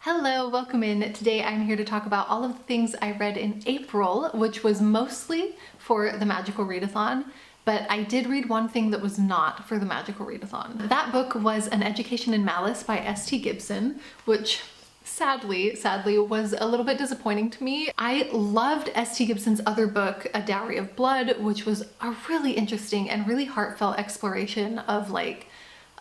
Hello, welcome in. Today I'm here to talk about all of the things I read in April, which was mostly for the Magical Readathon, but I did read one thing that was not for the Magical Readathon. That book was An Education in Malice by S.T. Gibson, which sadly was a little bit disappointing to me. I loved S.T. Gibson's other book, A Dowry of Blood, which was a really interesting and really heartfelt exploration of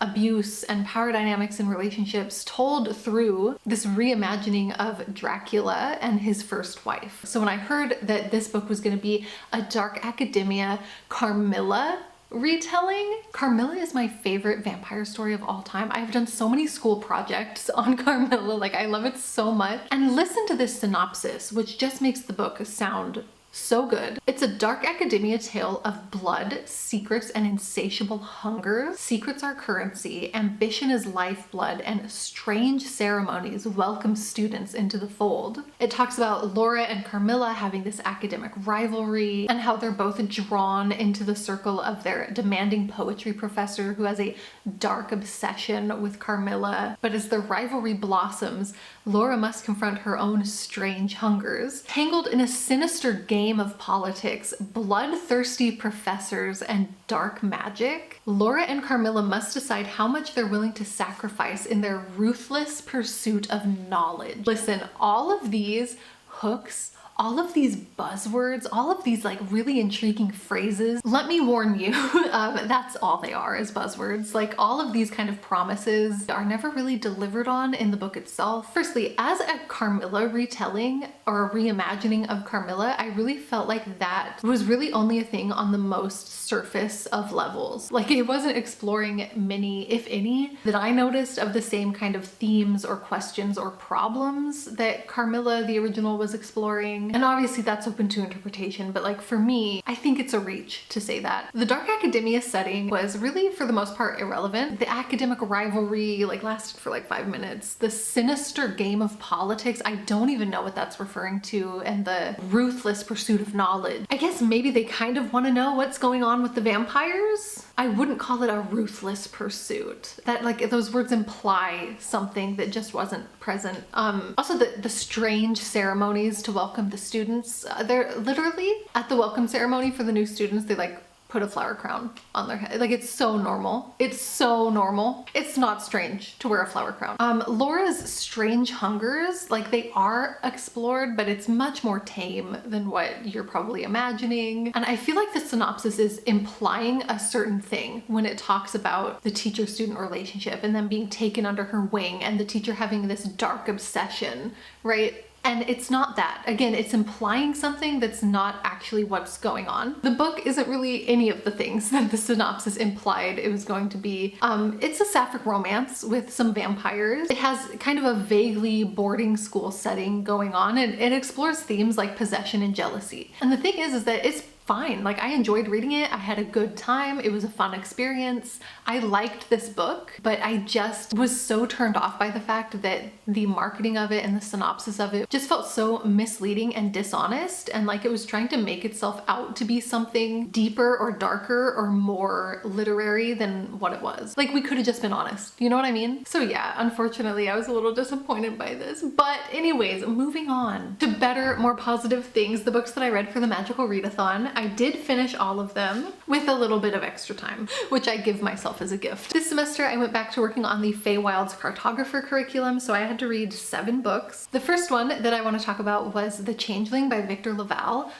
abuse and power dynamics in relationships told through this reimagining of Dracula and his first wife. So when I heard that this book was going to be a dark academia Carmilla retelling, Carmilla is my favorite vampire story of all time. I've done so many school projects on Carmilla, I love it so much. And listen to this synopsis, which just makes the book sound so good. It's a dark academia tale of blood, secrets, and insatiable hunger. Secrets are currency, ambition is lifeblood, and strange ceremonies welcome students into the fold. It talks about Laura and Carmilla having this academic rivalry and how they're both drawn into the circle of their demanding poetry professor who has a dark obsession with Carmilla. But as the rivalry blossoms, Laura must confront her own strange hungers. Tangled in a sinister game of politics, bloodthirsty professors, and dark magic, Laura and Carmilla must decide how much they're willing to sacrifice in their ruthless pursuit of knowledge. Listen, all of these hooks, all of these buzzwords, all of these really intriguing phrases, let me warn you, that's all they are, is buzzwords. All of these kind of promises are never really delivered on in the book itself. Firstly, as a Carmilla retelling or a reimagining of Carmilla, I really felt like that was really only a thing on the most surface of levels. It wasn't exploring many, if any, that I noticed of the same kind of themes or questions or problems that Carmilla, the original, was exploring. And obviously that's open to interpretation, but for me, I think it's a reach to say that. The dark academia setting was really, for the most part, irrelevant. The academic rivalry lasted for 5 minutes. The sinister game of politics, I don't even know what that's referring to, and the ruthless pursuit of knowledge. I guess maybe they kind of want to know what's going on with the vampires. I wouldn't call it a ruthless pursuit. That those words imply something that just wasn't present. Also the strange ceremonies to welcome the students. They're literally at the welcome ceremony for the new students, they put a flower crown on their head. It's so normal. It's so normal. It's not strange to wear a flower crown. Laura's strange hungers, they are explored, but it's much more tame than what you're probably imagining. And I feel like the synopsis is implying a certain thing when it talks about the teacher-student relationship and them being taken under her wing and the teacher having this dark obsession, right? And it's not that. Again, it's implying something that's not actually what's going on. The book isn't really any of the things that the synopsis implied it was going to be. It's a sapphic romance with some vampires. It has kind of a vaguely boarding school setting going on, and it explores themes like possession and jealousy. And the thing is that it's fine. I enjoyed reading it. I had a good time. It was a fun experience. I liked this book, but I just was so turned off by the fact that the marketing of it and the synopsis of it just felt so misleading and dishonest, and it was trying to make itself out to be something deeper or darker or more literary than what it was. We could have just been honest. You know what I mean? So yeah, unfortunately, I was a little disappointed by this. But anyways, moving on to better, more positive things. The books that I read for the Magical Readathon, I did finish all of them with a little bit of extra time, which I give myself as a gift. This semester, I went back to working on the Feywild's cartographer curriculum, so I had to read 7 books. The first one that I want to talk about was The Changeling by Victor LaValle.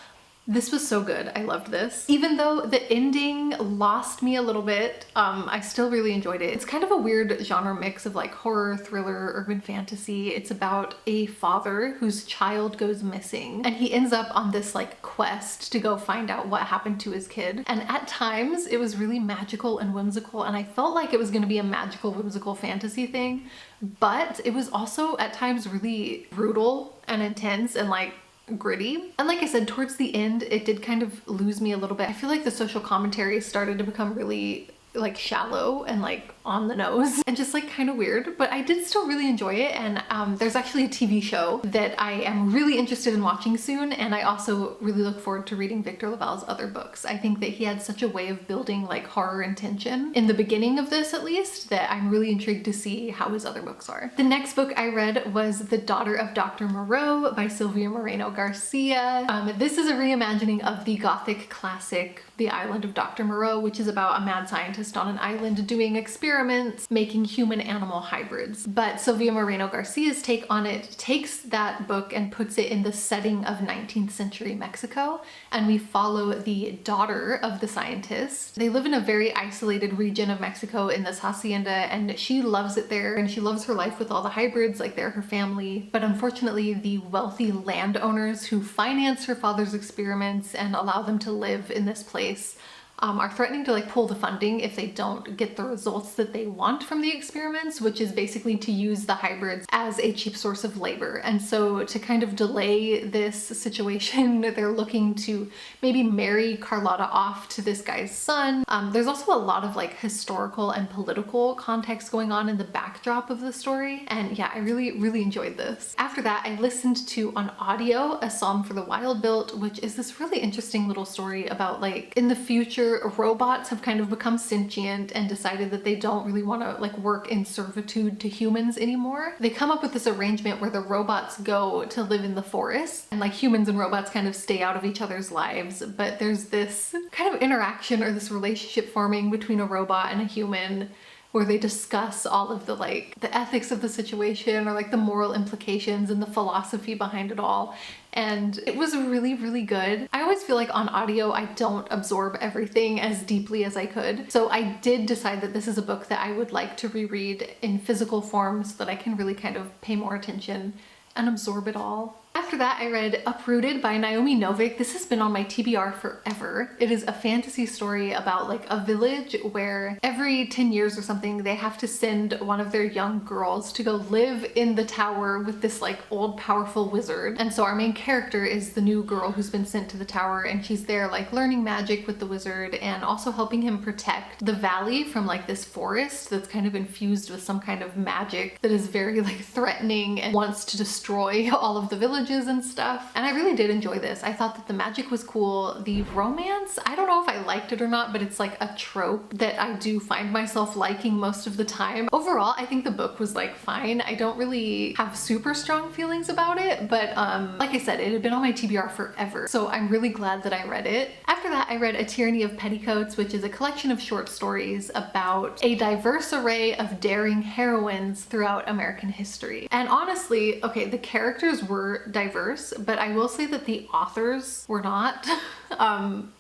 This was so good. I loved this. Even though the ending lost me a little bit, I still really enjoyed it. It's kind of a weird genre mix of horror, thriller, urban fantasy. It's about a father whose child goes missing, and he ends up on this quest to go find out what happened to his kid. And at times it was really magical and whimsical, and I felt like it was going to be a magical, whimsical fantasy thing, but it was also at times really brutal and intense and gritty. And like I said, towards the end, it did kind of lose me a little bit. I feel like the social commentary started to become really shallow and on the nose and just like kind of weird, but I did still really enjoy it. And there's actually a TV show that I am really interested in watching soon, and I also really look forward to reading Victor LaValle's other books. I think that he had such a way of building like horror and tension in the beginning of this, at least, that I'm really intrigued to see how his other books are. The next book I read was The Daughter of Dr. Moreau by Sylvia Moreno Garcia. This is a reimagining of the Gothic classic The Island of Dr. Moreau, which is about a mad scientist on an island doing experiments, making human-animal hybrids. But Sylvia Moreno Garcia's take on it takes that book and puts it in the setting of 19th century Mexico, and we follow the daughter of the scientist. They live in a very isolated region of Mexico in this hacienda, and she loves it there, and she loves her life with all the hybrids, like they're her family. But unfortunately, the wealthy landowners who finance her father's experiments and allow them to live in this place are threatening to like pull the funding if they don't get the results that they want from the experiments, which is basically to use the hybrids as a cheap source of labor. And so to kind of delay this situation, they're looking to maybe marry Carlotta off to this guy's son. There's also a lot of like historical and political context going on in the backdrop of the story. And yeah, I really enjoyed this. After that, I listened to on audio A Psalm for the Wild Built, which is this really interesting little story about like in the future, robots have kind of become sentient and decided that they don't really want to like work in servitude to humans anymore. They come up with this arrangement where the robots go to live in the forest and like humans and robots kind of stay out of each other's lives. But there's this kind of interaction or this relationship forming between a robot and a human where they discuss all of the like the ethics of the situation or like the moral implications and the philosophy behind it all. And it was really good. I always feel like on audio I don't absorb everything as deeply as I could. So I did decide that this is a book that I would like to reread in physical form so that I can really kind of pay more attention and absorb it all. After that, I read Uprooted by Naomi Novik. This has been on my TBR forever. It is a fantasy story about like a village where every 10 years or something, they have to send one of their young girls to go live in the tower with this like old powerful wizard. And so our main character is the new girl who's been sent to the tower, and she's there like learning magic with the wizard and also helping him protect the valley from like this forest that's kind of infused with some kind of magic that is very like threatening and wants to destroy all of the villages and stuff. And I really did enjoy this. I thought that the magic was cool. The romance, I don't know if I liked it or not, but it's like a trope that I do find myself liking most of the time. Overall, I think the book was like fine. I don't really have super strong feelings about it, but like I said, it had been on my TBR forever, so I'm really glad that I read it. After that, I read A Tyranny of Petticoats, which is a collection of short stories about a diverse array of daring heroines throughout American history. And honestly, okay, the characters were diverse, but I will say that the authors were not.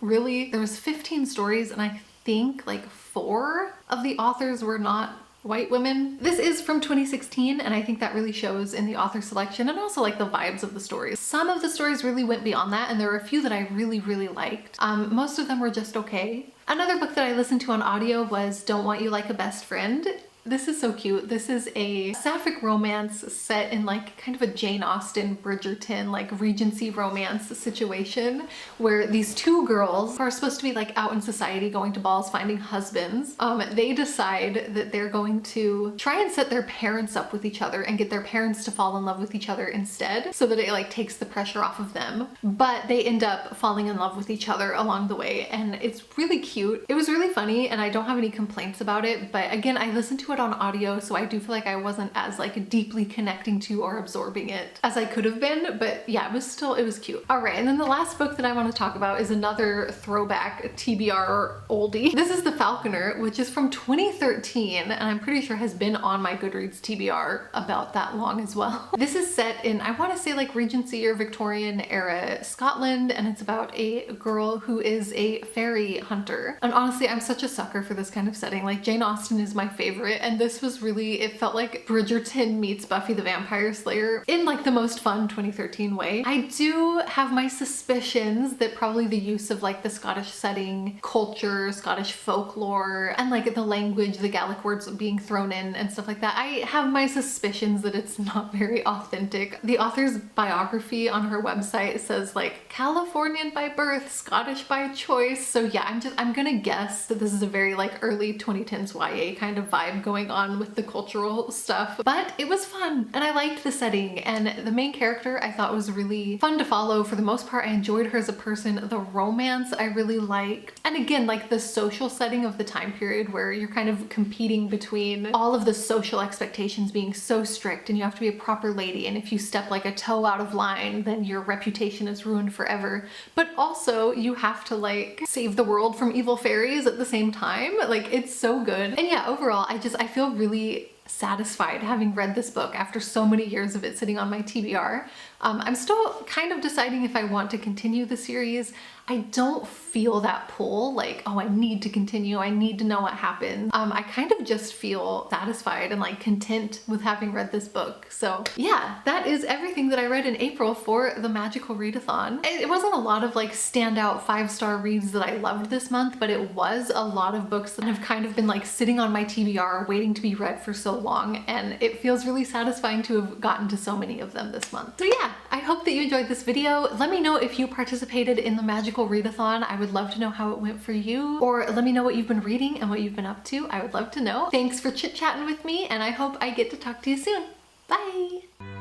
Really, there was 15 stories, and I think like 4 of the authors were not white women. This is from 2016, and I think that really shows in the author selection and also like the vibes of the stories. Some of the stories really went beyond that, and there were a few that I really liked. Most of them were just okay. Another book that I listened to on audio was Don't Want You Like a Best Friend. This is so cute. This is a sapphic romance set in like kind of a Jane Austen, Bridgerton, like Regency romance situation where these 2 girls who are supposed to be like out in society going to balls, finding husbands, they decide that they're going to try and set their parents up with each other and get their parents to fall in love with each other instead so that it like takes the pressure off of them. But they end up falling in love with each other along the way, and it's really cute. It was really funny, and I don't have any complaints about it, but again, I listened to it on audio, so I do feel like I wasn't as like deeply connecting to or absorbing it as I could have been, but yeah, it was cute. All right, and then the last book that I want to talk about is another throwback TBR oldie. This is The Falconer, which is from 2013, and I'm pretty sure has been on my Goodreads TBR about that long as well. This is set in, I want to say like Regency or Victorian era Scotland, and it's about a girl who is a fairy hunter. And honestly, I'm such a sucker for this kind of setting. Like Jane Austen is my favorite, and this was really, it felt like Bridgerton meets Buffy the Vampire Slayer in like the most fun 2013 way. I do have my suspicions that probably the use of like the Scottish setting, culture, Scottish folklore, and like the language, the Gaelic words being thrown in and stuff like that, I have my suspicions that it's not very authentic. The author's biography on her website says like Californian by birth, Scottish by choice. So yeah, I'm gonna guess that this is a very like early 2010s YA kind of vibe going on with the cultural stuff. But it was fun and I liked the setting, and the main character I thought was really fun to follow. For the most part, I enjoyed her as a person. The romance I really liked. And again, like the social setting of the time period where you're kind of competing between all of the social expectations being so strict and you have to be a proper lady, and if you step like a toe out of line then your reputation is ruined forever. But also you have to like save the world from evil fairies at the same time. Like it's so good. And yeah, overall I feel really satisfied having read this book after so many years of it sitting on my TBR. I'm still kind of deciding if I want to continue the series. I don't feel that pull, like, oh, I need to continue, I need to know what happened. I kind of just feel satisfied and like content with having read this book. So yeah, that is everything that I read in April for the Magical Readathon. It wasn't a lot of like standout 5-star reads that I loved this month, but it was a lot of books that have kind of been like sitting on my TBR waiting to be read for so long, and it feels really satisfying to have gotten to so many of them this month. So yeah, I hope that you enjoyed this video. Let me know if you participated in the Magical Readathon. I would love to know how it went for you, or let me know what you've been reading and what you've been up to. I would love to know. Thanks for chit-chatting with me, and I hope I get to talk to you soon. Bye!